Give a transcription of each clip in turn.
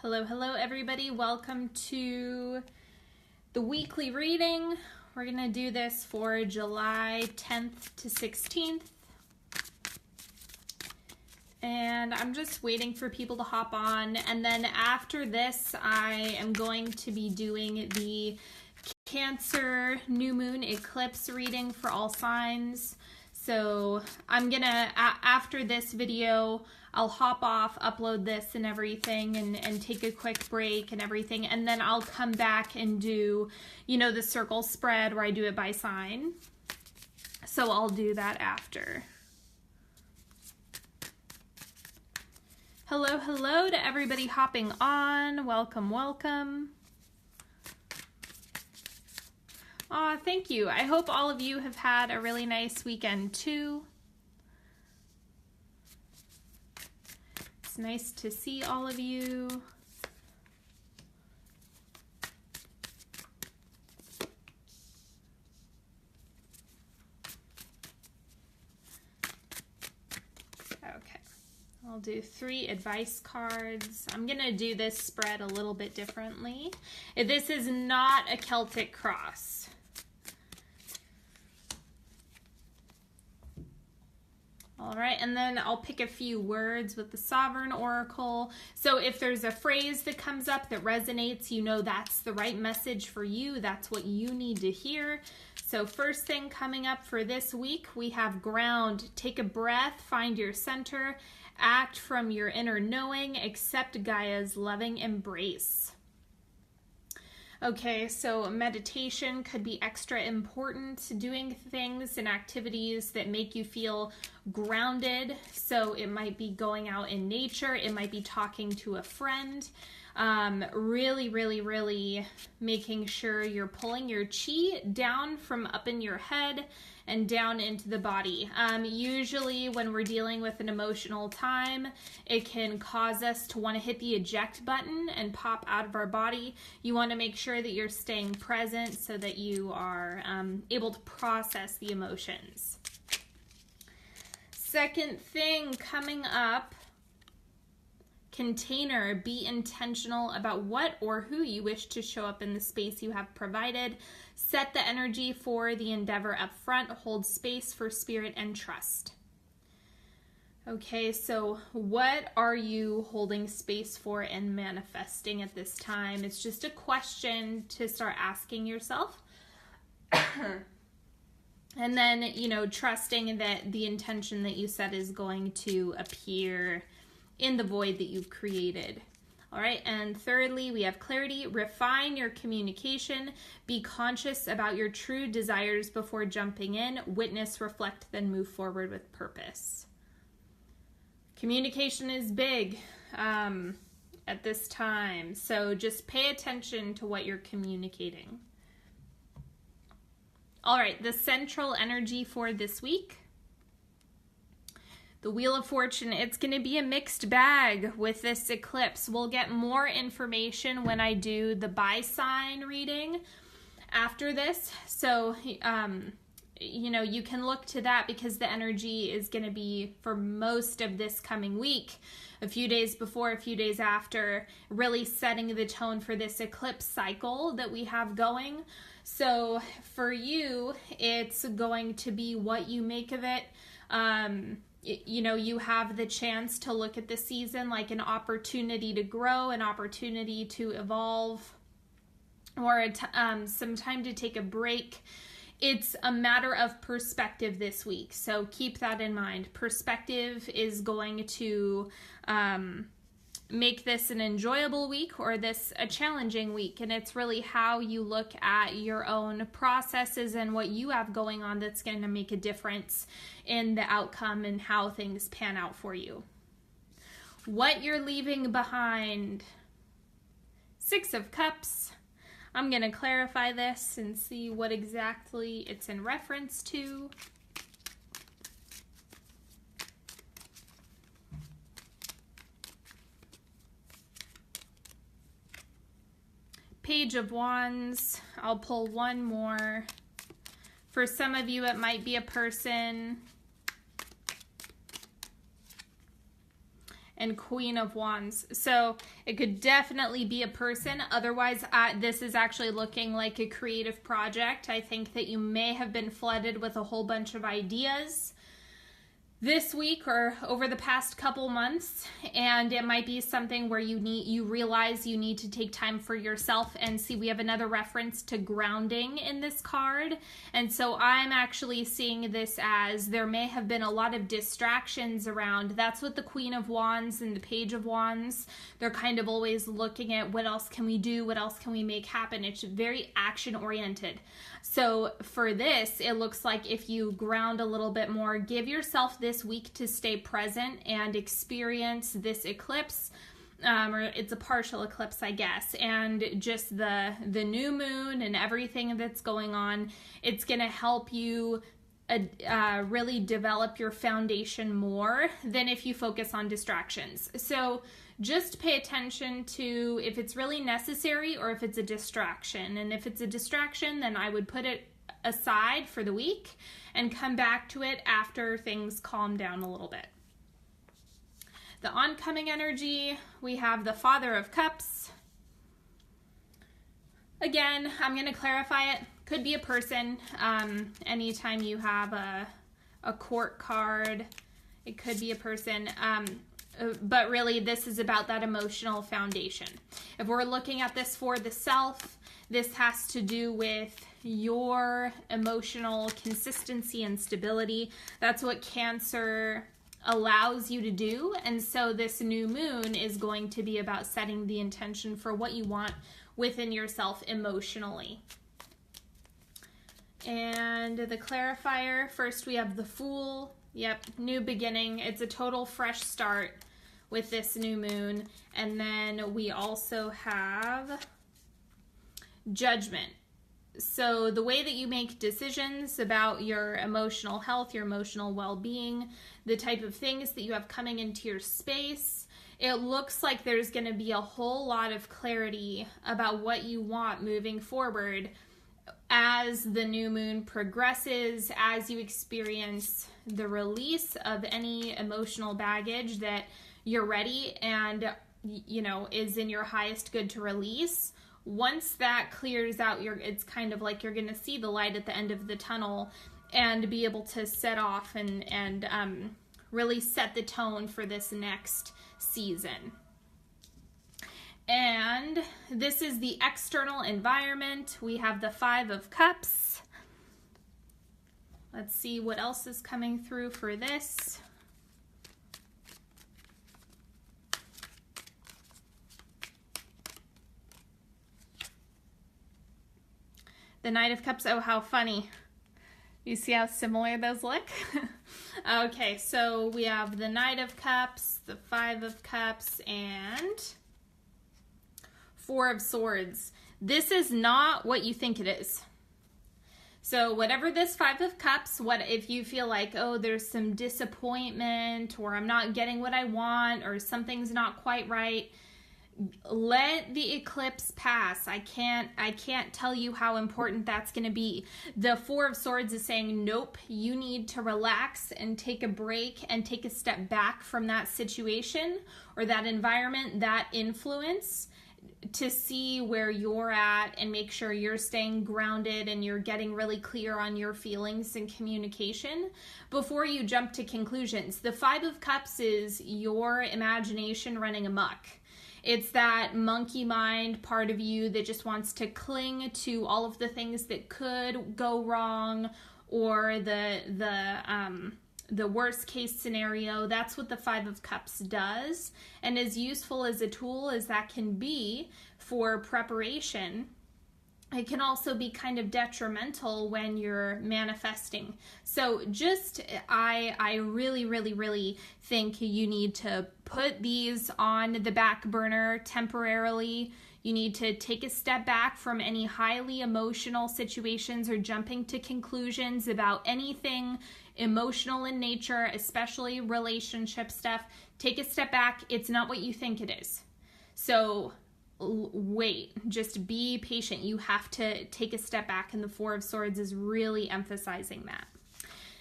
Hello, hello everybody. Welcome to the weekly reading. We're going to do this for July 10th to 16th. And I'm just waiting for people to hop on. And then after this, I am going to be doing the Cancer New Moon Eclipse reading for all signs. So I'm gonna, after this video, I'll hop off, upload this and everything, and take a quick break and everything. And then I'll come back and do, the circle spread where I do it by sign. So I'll do that after. Hello, hello to everybody hopping on. Welcome, welcome. Aw, thank you. I hope all of you have had a really nice weekend too. It's nice to see all of you. Okay, I'll do 3 advice cards. I'm gonna do this spread a little bit differently. This is not a Celtic cross. All right, and then I'll pick a few words with the Sovereign Oracle. So if there's a phrase that comes up that resonates, that's the right message for you. That's what you need to hear. So first thing coming up for this week, we have ground. Take a breath, find your center, act from your inner knowing, accept Gaia's loving embrace. Okay, so meditation could be extra important, doing things and activities that make you feel grounded. So it might be going out in nature, it might be talking to a friend, really making sure you're pulling your chi down from up in your head and down into the body. Usually when we're dealing with an emotional time, it can cause us to want to hit the eject button and pop out of our body. You want to make sure that you're staying present so that you are able to process the emotions. Second thing coming up, container. Be intentional about what or who you wish to show up in the space you have provided. Set the energy for the endeavor up front. Hold space for spirit and trust. Okay, so what are you holding space for and manifesting at this time? It's just a question to start asking yourself. And then, trusting that the intention that you set is going to appear in the void that you've created. All right, and thirdly, we have clarity. Refine your communication. Be conscious about your true desires before jumping in. Witness, reflect, then move forward with purpose. Communication is big at this time, so just pay attention to what you're communicating. All right, the central energy for this week. The Wheel of Fortune, it's going to be a mixed bag with this eclipse. We'll get more information when I do the by sign reading after this. So, you can look to that because the energy is going to be for most of this coming week, a few days before, a few days after, really setting the tone for this eclipse cycle that we have going. So for you, it's going to be what you make of it. You have the chance to look at the season like an opportunity to grow, an opportunity to evolve, or some time to take a break. It's a matter of perspective this week, so keep that in mind. Perspective is going to make this an enjoyable week or this a challenging week, and it's really how you look at your own processes and what you have going on that's going to make a difference in the outcome and how things pan out for you. What you're leaving behind. 6 of Cups. I'm going to clarify this and see what exactly it's in reference to. Page of Wands. I'll pull one more. For some of you, it might be a person. and Queen of Wands. So it could definitely be a person. Otherwise, this is actually looking like a creative project. I think that you may have been flooded with a whole bunch of ideas this week or over the past couple months, and it might be something where you realize you need to take time for yourself. And see, we have another reference to grounding in this card, and so I'm actually seeing this as there may have been a lot of distractions around. That's what the Queen of Wands and the Page of Wands, they're kind of always looking at what else can we do, what else can we make happen. It's very action oriented. So for this, it looks like if you ground a little bit more, give yourself this week to stay present and experience this eclipse, or it's a partial eclipse, I guess, and just the new moon and everything that's going on. It's going to help you really develop your foundation more than if you focus on distractions. So just pay attention to if it's really necessary or if it's a distraction. And if it's a distraction, then I would put it aside for the week and come back to it after things calm down a little bit. The oncoming energy, we have the Father of Cups. Again, I'm going to clarify it. Could be a person. Anytime you have a court card, it could be a person. But really, this is about that emotional foundation. If we're looking at this for the self, this has to do with your emotional consistency and stability. That's what Cancer allows you to do. And so this new moon is going to be about setting the intention for what you want within yourself emotionally. And the clarifier, first we have the Fool. Yep, new beginning. It's a total fresh start with this new moon. And then we also have Judgment. So the way that you make decisions about your emotional health, your emotional well-being, the type of things that you have coming into your space, it looks like there's going to be a whole lot of clarity about what you want moving forward as the new moon progresses, as you experience the release of any emotional baggage that you're ready and, is in your highest good to release. Once that clears out, it's kind of like you're going to see the light at the end of the tunnel and be able to set off and really set the tone for this next season. And this is the external environment. We have the Five of Cups. Let's see what else is coming through for this. The Knight of Cups. Oh, how funny. You see how similar those look? Okay, so we have the Knight of Cups, the Five of Cups, and Four of Swords. This is not what you think it is. So whatever this Five of Cups, what if you feel like, oh, there's some disappointment, or I'm not getting what I want, or something's not quite right, let the eclipse pass. I can't tell you how important that's going to be. The Four of Swords is saying, nope, you need to relax and take a break and take a step back from that situation or that environment, that influence, to see where you're at and make sure you're staying grounded and you're getting really clear on your feelings and communication before you jump to conclusions. The Five of Cups is your imagination running amok. It's that monkey mind part of you that just wants to cling to all of the things that could go wrong, or the worst case scenario. That's what the Five of Cups does. And as useful as a tool as that can be for preparation, it can also be kind of detrimental when you're manifesting. So I really, really, really think you need to put these on the back burner temporarily. You need to take a step back from any highly emotional situations or jumping to conclusions about anything emotional in nature, especially relationship stuff. Take a step back. It's not what you think it is. So wait, just be patient. You have to take a step back, and the Four of Swords is really emphasizing that.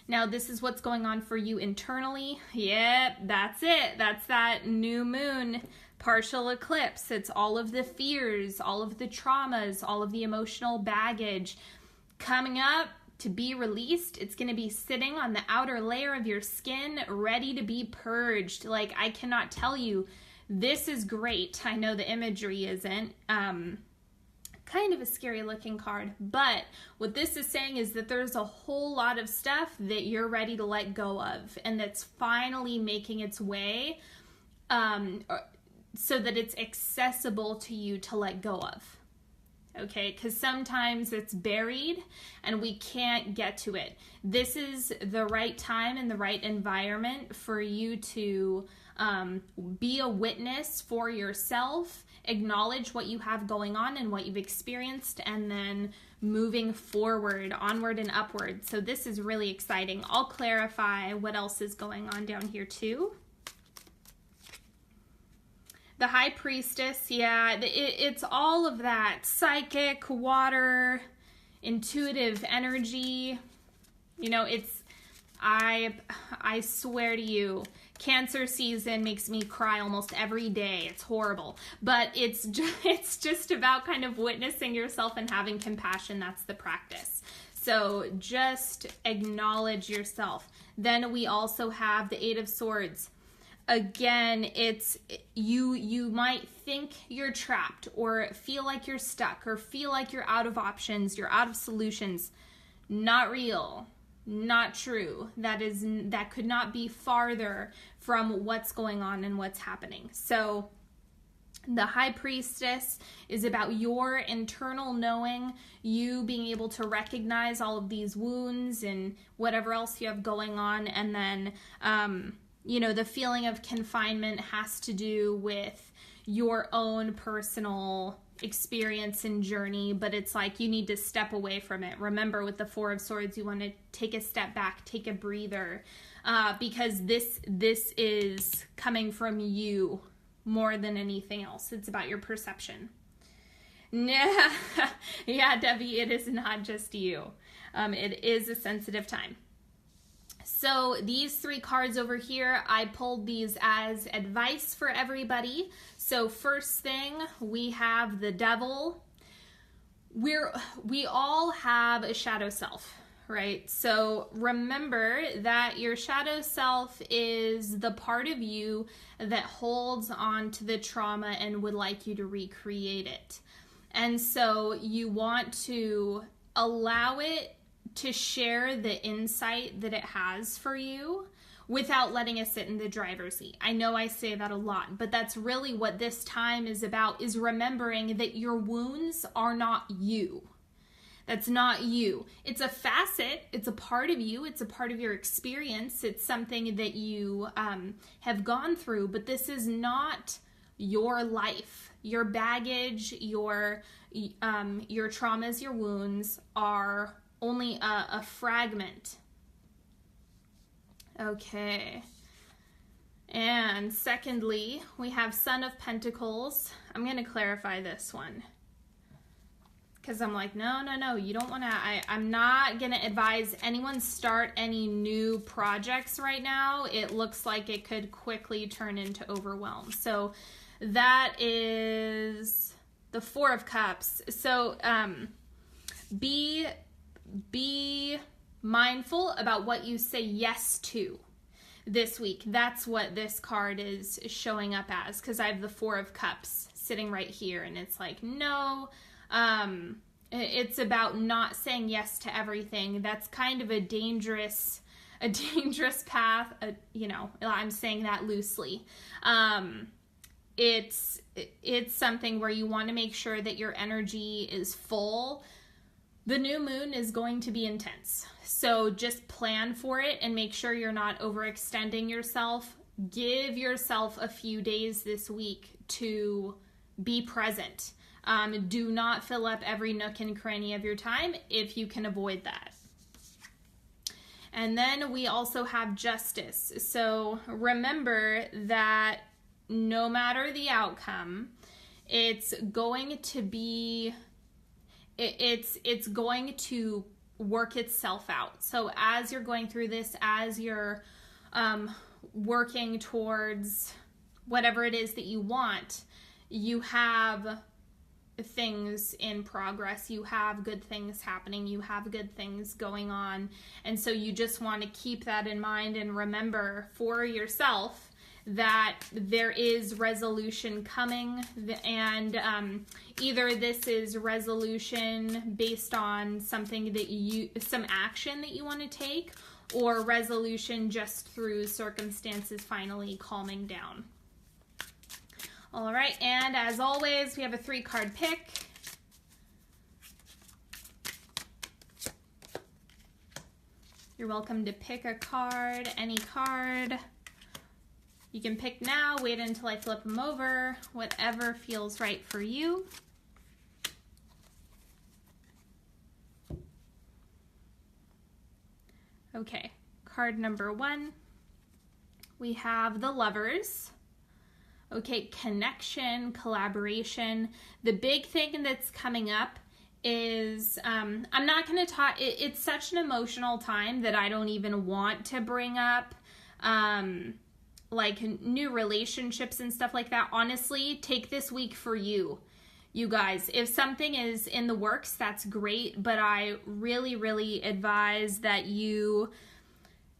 Now, this is what's going on for you internally. Yep, that's it. That's that new moon partial eclipse. It's all of the fears, all of the traumas, all of the emotional baggage coming up to be released. It's going to be sitting on the outer layer of your skin, ready to be purged. Like, I cannot tell you, this is great. I know the imagery isn't. Kind of a scary looking card, but what this is saying is that there's a whole lot of stuff that you're ready to let go of, and that's finally making its way so that it's accessible to you to let go of. Okay, because sometimes it's buried and we can't get to it. This is the right time and the right environment for you to be a witness for yourself, acknowledge what you have going on and what you've experienced, and then moving forward, onward and upward. So this is really exciting. I'll clarify what else is going on down here too. The High Priestess, yeah, it's all of that psychic, water, intuitive energy. You know, it's, I swear to you, Cancer season makes me cry almost every day. It's horrible. But it's just about kind of witnessing yourself and having compassion. That's the practice. So just acknowledge yourself. Then we also have the Eight of Swords. Again, it's you might think you're trapped or feel like you're stuck or feel like you're out of options, you're out of solutions. Not real. Not true. That could not be farther from what's going on and what's happening. So the High Priestess is about your internal knowing, you being able to recognize all of these wounds and whatever else you have going on. And then, you know, the feeling of confinement has to do with your own personal experience and journey, but it's like you need to step away from it. Remember, with the Four of Swords, you want to take a step back, take a breather, because this is coming from you more than anything else. It's about your perception. Yeah, Debbie, it is not just you. It is a sensitive time. So these three cards over here, I pulled these as advice for everybody. So first thing, we have the Devil. We all have a shadow self, right? So remember that your shadow self is the part of you that holds on to the trauma and would like you to recreate it. And so you want to allow it to share the insight that it has for you without letting it sit in the driver's seat. I know I say that a lot, but that's really what this time is about, is remembering that your wounds are not you. That's not you. It's a facet. It's a part of you. It's a part of your experience. It's something that you have gone through, but this is not your life. Your baggage, your traumas, your wounds are only a fragment. Okay. And secondly, we have Son of Pentacles. I'm going to clarify this one, because I'm like, no, you don't want to, I'm not going to advise anyone start any new projects right now. It looks like it could quickly turn into overwhelm. So that is the Four of Cups. So be mindful about what you say yes to this week. That's what this card is showing up as, because I have the Four of Cups sitting right here, and it's like, no, it's about not saying yes to everything. That's kind of a dangerous path. You know, I'm saying that loosely. It's something where you want to make sure that your energy is full. The new moon is going to be intense, so just plan for it and make sure you're not overextending yourself. Give yourself a few days this week to be present. Do not fill up every nook and cranny of your time if you can avoid that. And then we also have Justice. So remember that no matter the outcome, it's going to be... It's going to work itself out. So as you're going through this, as you're working towards whatever it is that you want, you have things in progress, you have good things happening, you have good things going on. And so you just want to keep that in mind and remember for yourself that there is resolution coming, and either this is resolution based on something that some action that you want to take, or resolution just through circumstances finally calming down. All right, and as always, we have a 3-card pick. You're welcome to pick a card, any card. You can pick now, wait until I flip them over, whatever feels right for you. Okay, card number 1, we have the Lovers. Okay, connection, collaboration. The big thing that's coming up is, I'm not going to talk, it's such an emotional time that I don't even want to bring up, like new relationships and stuff like that. Honestly, take this week for you guys. If something is in the works, that's great, but I really, really advise that you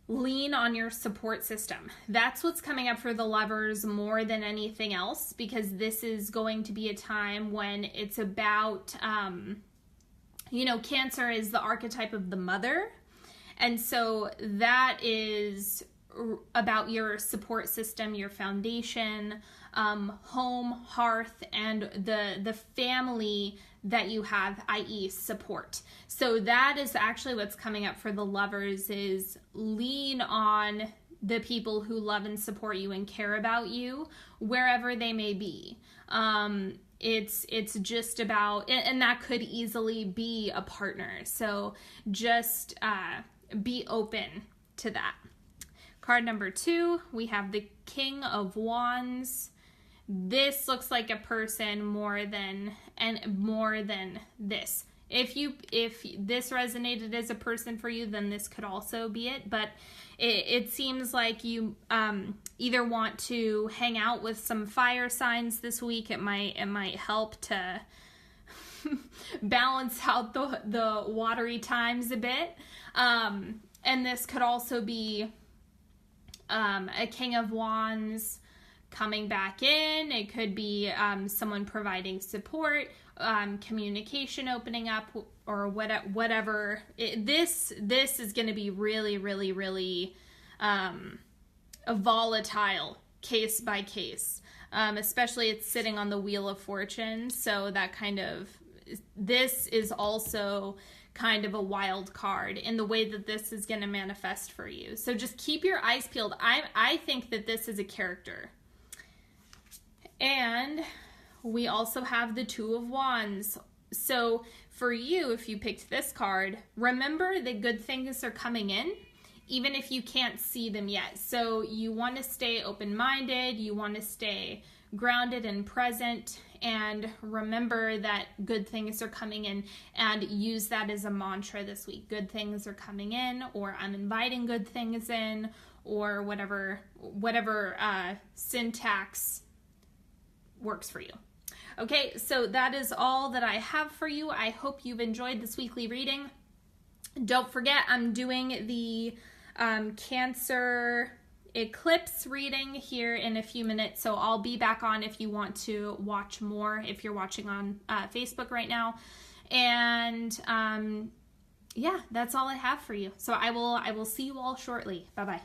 lean on your support system. That's what's coming up for the Lovers more than anything else, because this is going to be a time when it's about, Cancer is the archetype of the mother. And so that is about your support system, your foundation, home, hearth, and the family that you have, i.e. support. So that is actually what's coming up for the Lovers, is lean on the people who love and support you and care about you wherever they may be. It's just about, and that could easily be a partner. So just be open to that. Card number 2, we have the King of Wands. This looks like a person more than this. If this resonated as a person for you, then this could also be it. But it seems like you either want to hang out with some fire signs this week. It might help to balance out the watery times a bit. And this could also be a King of Wands coming back in. It could be someone providing support, communication opening up, or whatever. This is going to be really, really, really a volatile case by case, especially it's sitting on the Wheel of Fortune. So that this is also kind of a wild card in the way that this is going to manifest for you. So just keep your eyes peeled. I think that this is a character. And we also have the Two of Wands. So for you, if you picked this card, remember that good things are coming in, even if you can't see them yet. So you want to stay open-minded, you want to stay grounded and present, and remember that good things are coming in, and use that as a mantra this week. Good things are coming in, or I'm inviting good things in, or whatever syntax works for you. Okay, so that is all that I have for you. I hope you've enjoyed this weekly reading. Don't forget, I'm doing the Cancer Eclipse reading here in a few minutes, so I'll be back on if you want to watch more, if you're watching on Facebook right now. And yeah, that's all I have for you. So I will see you all shortly. Bye-bye.